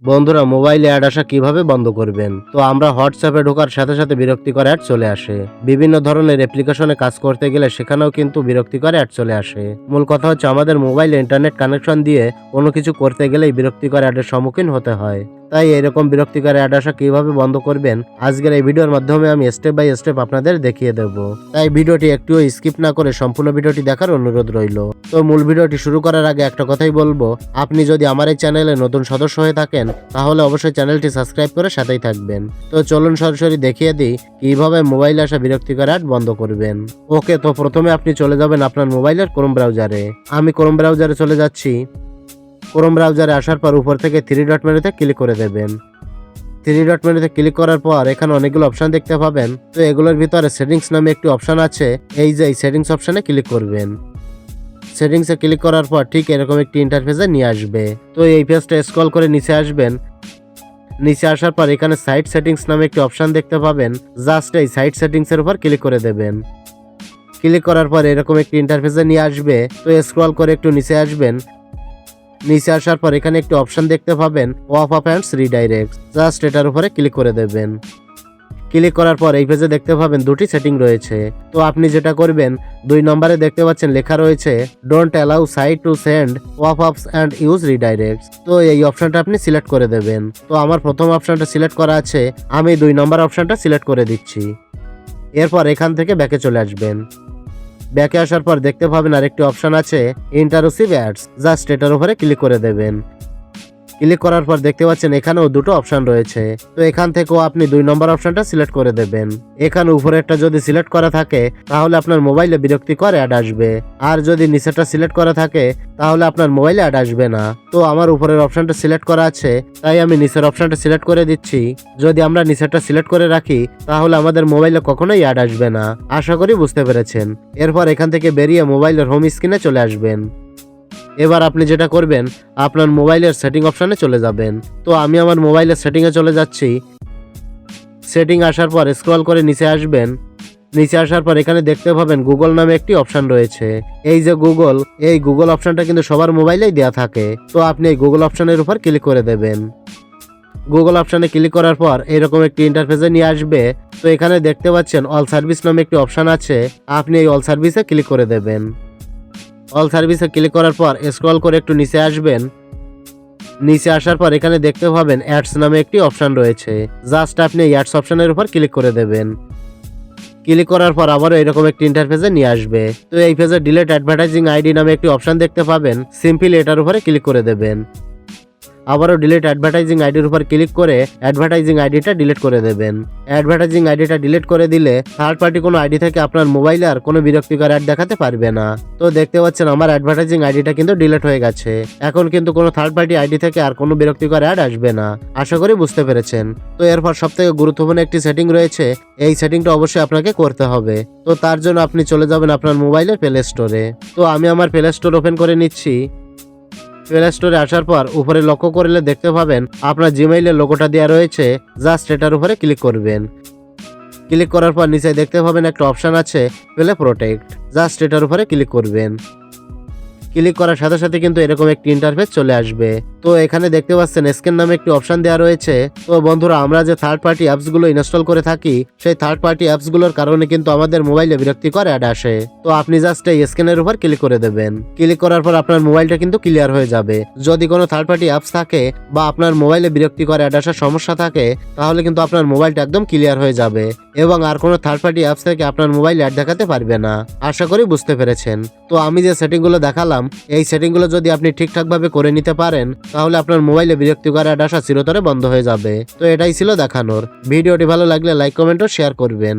বন্ধুরা, মোবাইলে অ্যাড আসা কিভাবে বন্ধ করবেন? তো আমরা হোয়াটসঅ্যাপে ঢোকার সাথে সাথে বিরক্তিকর অ্যাড চলে আসে। বিভিন্ন ধরনের অ্যাপ্লিকেশনে কাজ করতে গেলে সেখানেও কিন্তু বিরক্তিকর অ্যাড চলে আসে। মূল কথা হচ্ছে আমাদের মোবাইলে ইন্টারনেট কানেকশন দিয়ে কোনো কিছু করতে গেলেই বিরক্তিকর অ্যাডের সম্মুখীন হতে হয়। তাই এরকম বিরক্তিকর অ্যাড আসা কিভাবে বন্ধ করবেন, আজকের এই ভিডিওর মাধ্যমে আমি স্টেপ বাই স্টেপ আপনাদের দেখিয়ে দেব। তাই ভিডিওটি একটুও স্কিপ না করে সম্পূর্ণ ভিডিওটি দেখার অনুরোধ রইল। তো মূল ভিডিওটি শুরু করার আগে একটা কথাই বলবো, আপনি যদি আমার এই চ্যানেলে নতুন সদস্য হয়ে থাকেন তাহলে অবশ্যই চ্যানেলটি সাবস্ক্রাইব করে সাথেই থাকবেন। তো চলুন সরাসরি দেখিয়ে দিই কিভাবে মোবাইলে আসা বিরক্তিকর অ্যাড বন্ধ করবেন। ওকে, তো প্রথমে আপনি চলে যাবেন আপনার মোবাইলের ক্রোম ব্রাউজারে। আমি ক্রোম ব্রাউজারে চলে যাচ্ছি। ক্রোম ব্রাউজারে আসার পর উপর থেকে থ্রি ডট মেনুতে ক্লিক করে দেবেন। থ্রি ডট মেনুতে ক্লিক করার পর এখানে অনেকগুলো অপশন দেখতে পাবেন। তো এগুলোর ভিতরে সেটিংস নামে একটি অপশন আছে, এই যে সেটিংস অপশনে ক্লিক করবেন। সেটিংসে ক্লিক করার পর ঠিক এরকম একটি ইন্টারফেসে নিয়ে আসবে। তো এই পেজটা স্ক্রল করে নিচে আসবেন। নিচে আসার পর এখানে সাইট সেটিংস নামে একটি অপশন দেখতে পাবেন, জাস্ট এই সাইট সেটিংস এর উপর ক্লিক করে দেবেন। ক্লিক করার পর এরকম একটি ইন্টারফেসে নিয়ে আসবে। তো স্ক্রল করে একটু নিচে আসবেন। নিচে আসার পর এখানে একটি অপশন দেখতে পাবেন, pop up and redirect, just এটার উপরে ক্লিক করে দেবেন। ক্লিক করার পর এই পেজে দেখতে পাবেন দুটি সেটিং রয়েছে। তো আপনি যেটা করবেন, 2 নম্বরে দেখতে পাচ্ছেন লেখা রয়েছে don't allow site to send pop ups and use redirects. তো এই অপশনটা আপনি সিলেক্ট করে দেবেন। তো আমার প্রথম অপশনটা সিলেক্ট করা আছে, আমি 2 নম্বর অপশনটা সিলেক্ট করে দিচ্ছি। এরপর এখান থেকে ব্যাকে চলে আসবেন। ব্যাকে আসার পর দেখতে পাবেন আরেকটি অপশন আছে ইন্টারুসিভ অ্যাডস, জাস্ট এটার উপরে ক্লিক করে দেবেন। ক্লিক করার পর দেখতে পাচ্ছেন এখানেও দুটো অপশন রয়েছে। তো এখান থেকেও আপনি 2 নম্বর অপশনটা সিলেক্ট করে দেবেন। এখানে উপরেরটা যদি সিলেক্ট করা থাকে তাহলে আপনার মোবাইলে বিরক্তিকর অ্যাড আসবে, আর যদি নিচেরটা সিলেক্ট করা থাকে তাহলে আপনার মোবাইলে অ্যাড আসবে না। তো আমার উপরের অপশনটা সিলেক্ট করা আছে, তাই আমি নিচের অপশনটা সিলেক্ট করে দিচ্ছি। যদি আমরা নিচেরটা সিলেক্ট করে রাখি তাহলে আমাদের মোবাইলে কখনোই অ্যাড আসবে না। আশা করি বুঝতে পেরেছেন। এরপর এখান থেকে বেরিয়ে মোবাইলের হোম স্ক্রিনে চলে আসবেন। এবার আপনি যেটা করবেন, আপনার মোবাইলের সেটিং অপশনে চলে যাবেন। তো আমি আমার মোবাইলের সেটিংয়ে চলে যাচ্ছি। সেটিং আসার পর স্ক্রল করে নিচে আসবেন। নিচে আসার পর এখানে দেখতে পাবেন গুগল নামে একটি অপশন রয়েছে। এই যে গুগল, এই গুগল অপশনটা কিন্তু সবার মোবাইলেই দেওয়া থাকে। তো আপনি এই গুগল অপশনের উপর ক্লিক করে দেবেন। গুগল অপশনে ক্লিক করার পর এরকম একটি ইন্টারফেসে নিয়ে আসবে। তো এখানে দেখতে পাচ্ছেন অল সার্ভিস নামে একটি অপশন আছে, আপনি এই অল সার্ভিসে ক্লিক করে দেবেন। অল সার্ভিসে ক্লিক করার পর স্ক্রল করে একটু নিচে আসবেন। নিচে আসার পর এখানে দেখতে পাবেন অ্যাডস নামে একটি অপশন রয়েছে, জাস্ট আপনি অ্যাডস অপশনের উপর ক্লিক করে দেবেন। ক্লিক করার পর আবারও এরকম একটি ইন্টারফেসে নিয়ে আসবে। তো এই পেজে ডিলিট অ্যাডভার্টাইজিং আইডি নামে একটি অপশন দেখতে পাবেন, সিম্পলি এটার উপরে ক্লিক করে দেবেন। আবারও ডিলিট অ্যাডভার্টাইজিং আইডির উপর ক্লিক করে অ্যাডভার্টাইজিং আইডিটা ডিলিট করে দেবেন। অ্যাডভার্টাইজিং আইডিটা ডিলিট করে দিলে থার্ড পার্টি কোনো আইডি থেকে আপনার মোবাইলে আর কোনো বিরক্তিকর অ্যাড দেখাতে পারবে না। তো দেখতে পাচ্ছেন আমার অ্যাডভার্টাইজিং আইডিটা কিন্তু ডিলিট হয়ে গেছে। এখন কিন্তু কোনো থার্ড পার্টি আইডি থেকে আর কোনো বিরক্তিকর অ্যাড আসবে না। আশা করি বুঝতে পেরেছেন। তো এরপর সবথেকে গুরুত্বপূর্ণ একটি সেটিং রয়েছে, এই সেটিংটা অবশ্যই আপনাকে করতে হবে। তো তার জন্য আপনি চলে যাবেন আপনার মোবাইলের প্লে স্টোরে। তো আমি আমার প্লে স্টোর ওপেন করে নিচ্ছি। প্লে স্টোরে আসার পর উপরে লক্ষ্য করলে দেখতে পাবেন আপনার জিমেইলের লোগোটা দেওয়া রয়েছে, জাস্ট এটার উপরে ক্লিক করবেন। ক্লিক করার পর নিচে দেখতে পাবেন একটা অপশন আছে প্লে প্রোটেক্ট, জাস্ট এটার উপরে ক্লিক করবেন। ক্লিক করার সাথে সাথে কিন্তু এরকম একটি ইন্টারফেস চলে আসবে। তো এখানে দেখতে পাচ্ছেন স্ক্যান নামে একটি অপশন দেওয়া রয়েছে। তো বন্ধুরা, আমরা যে থার্ড পার্টি অ্যাপসগুলো ইনস্টল করে থাকি সেই থার্ড পার্টি অ্যাপসগুলোর কারণে কিন্তু আমাদের মোবাইলে বিরক্তিকর অ্যাড আসে। তো আপনি জাস্ট এই স্ক্যানের উপর ক্লিক করে দেবেন। ক্লিক করার পর আপনার মোবাইলটা কিন্তু ক্লিয়ার হয়ে যাবে। যদি কোনো থার্ড পার্টি অ্যাপস থাকে বা আপনার মোবাইলে বিরক্তিকর অ্যাড আসার সমস্যা থাকে তাহলে কিন্তু আপনার মোবাইলটা একদম ক্লিয়ার হয়ে যাবে এবং আর কোনো থার্ড পার্টি অ্যাপস থেকে আপনার মোবাইল অ্যাড দেখাতে পারবে না। আশা করি বুঝতে পেরেছেন। তো আমি যে সেটিংগুলো দেখালাম এই সেটিংগুলো যদি আপনি ঠিকঠাকভাবে করে নিতে পারেন তাহলে আপনার মোবাইলে বিরক্তিকর অ্যাড আসা চিরতরে বন্ধ হয়ে যাবে। তো এটাই ছিল দেখানোর। ভিডিওটি ভালো লাগলে লাইক, কমেন্ট ও শেয়ার করবেন।